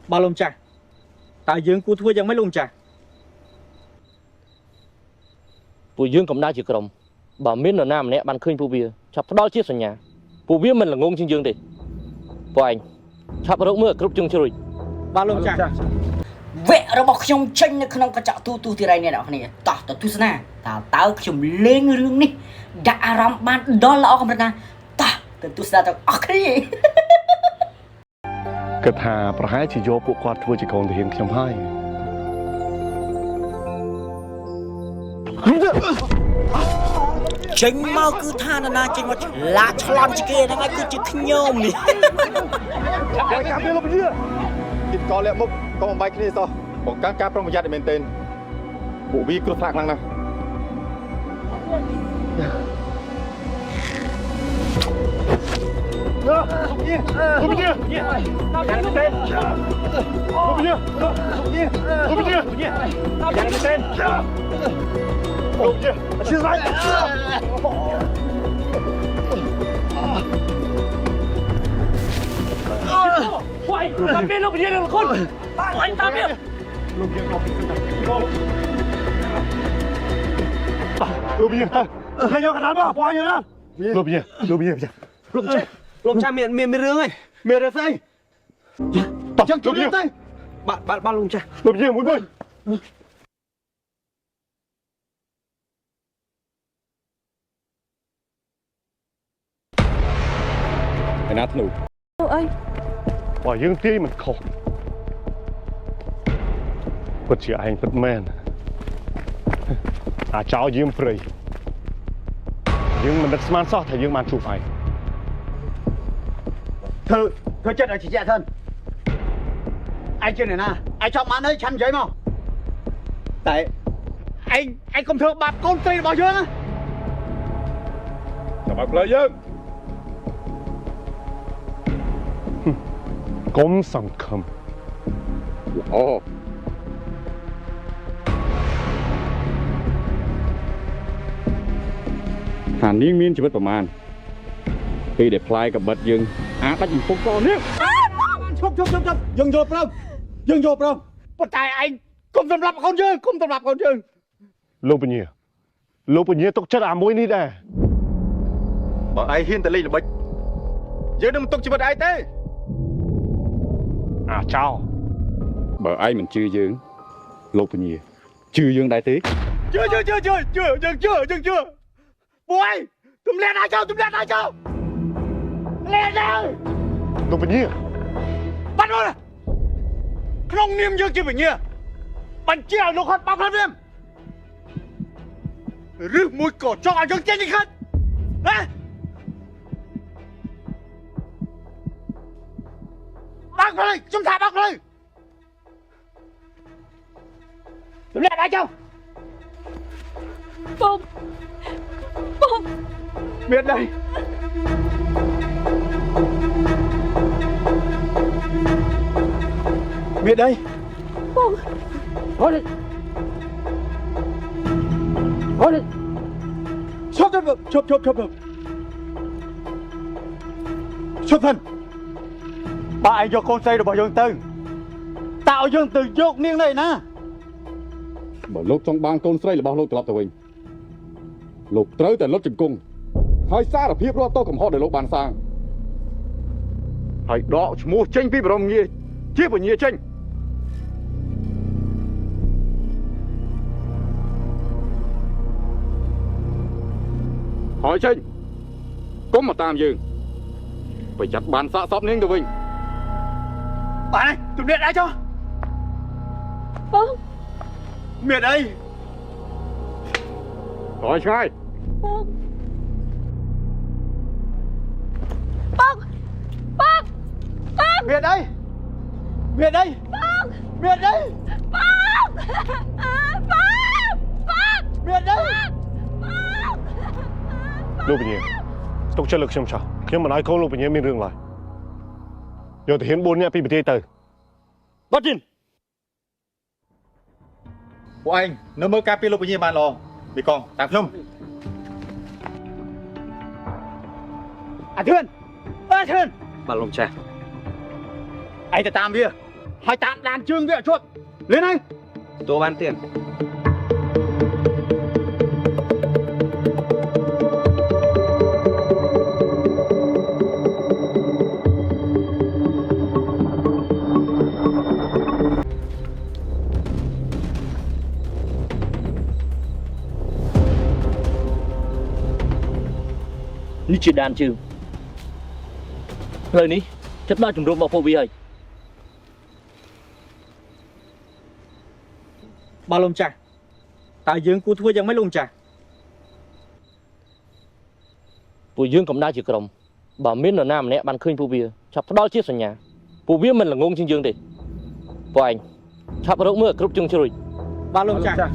bà lùm chả tại dương cú thua chẳng mấy lùm chả Pui dương cầm đá chỉ cầm bà miến ở nam này bạn khơi pui bia chắp đó chiếc sân nhà pui bia mình là ngôn trên dương đi pui anh chắp đó mưa cướp chung chơi bà lùm chả vẽ ra bọc trong tranh nó không có chọn tu thì này đó này tỏ tu sana ta tao chùm lên rương ní đã ram ban đó là ông ra ta tu sana tao ác đi គិតថាប្រហែលជាយកពួកគាត់ធ្វើជាកូនទាហានខ្ញុំហើយចេញមកគឺថាណាចេញមកឆ្លាតឆ្លន់ជាគេហ្នឹងឯងគឺជាខ្ញុំនេះ ការពារលោកពញាគិតកលលាក់មុខកុំបំបាយគ្នាសោះបង្កើនការប្រុងប្រយ័ត្នឲ្យមែនទែនពួកវាគ្រោះថ្នាក់ខ្លាំងណាស់ Tạm biệt lúc nhiên là con anh tạm biệtលោកពញាខ្ញុំកណ្ដាលមកបងយើងណាលោកពញា lùm chả miệng rương ấy មានរស្អីតោះចឹងលោកពញា bà lùm chả លោកពញាមួយមួយឯណាធ្នូ អើយ បើយើងទាយមិនខុសពិតជាឯងពិតមែនអាចោលយើងព្រៃយើងមិននឹកស្មានសោះថាយើងបានជួបឯង thôi chết rồi chị dạ thân anh chưa này nè anh chọn mán ơi chăn giấy mà tại anh không thương bạp con tì bao nhiêu á សម្រាប់ផ្លូវយើង កុំសង្ឃឹម អូ ថានាងមានជីវិតប្រមាណពេលដែលផ្លាយកបិតយើងអាចដាច់កំពុកកនេះ chúc dừng vô prong but tại anh không tâm lập con dương không tâm lập con dương លោកពញាទុកចិត្តអាមួយនេះដែរ បើឯងហ៊ានទៅលេងល្បិចយើងនឹងមិនទុកជីវិតឯងទេ អាចោល បើឯងមិនជឿយើងលោកពញាជឿយើងដែរទេ chưa bố ơi tụm lên ai châu lên đây លោកពញា bắt luôn không niêm dương kia phải nhia bắn treo lục hạt bọc hết em rước mũi cổ cho anh dương trên đi khát đấy bác vào đây chúng ta bác vào đây tụm lên ai châu Bông miệt đây miệt đây Bông thôi đi chốt thân bà anh cho con xây được bảo dương tư tạo dương từ dốc niên này nè បើលោកចង់បានកូនស្រីរបស់លោកត្រឡប់ទៅវិញលោកត្រូវតែលុតជង្គង់ហើយសារភាពរាប់តកំហុសដែលលោកបានសាងហើយដកឈ្មោះចេញពីបរមងារជាពញាចេញហើយចេញកុំមកតាមយើងប្រយ័ត្នបានសាកសពនាងទៅវិញ bà này tụi điện đã cho Bông miệt đây ហើយឆ្ងាយ Bông miệt đây miệt đây miệt đây miệt đây លោកពញាទុកចិត្តលើខ្ញុំចោះខ្ញុំមិនឲ្យកូនលោកពញាមានរឿងឡើយយកទាហាន4នាក់ពីប្រទេសទៅ bắt nhìn ពួកឯងនៅមើលការពារលោកពញាបានល្អមីកងតាមខ្ញុំ à thuyền bà lùm chả anh ta tam kia ហើយតាមដានជើងវាឲ្យជាប់លឿនហើយ តួបានទៀត នេះជាដានជើងផ្លូវនេះចិត្តដល់ជំរំរបស់ពួកវាហើយ បាទលោកម្ចាស់តើយើងគួរធ្វើយ៉ាងម៉េចលោកម្ចាស់ ពួកយើងកំដៅជាក្រុមបើមាននរណាម្នាក់បានឃើញពួកវាឆាប់ផ្ដល់ជាសញ្ញាពួកវាមិនល្ងងជាងយើងទេពួកឯងឆាប់រកមើលគ្រប់ជើងជ្រួយ បាទលោកម្ចាស់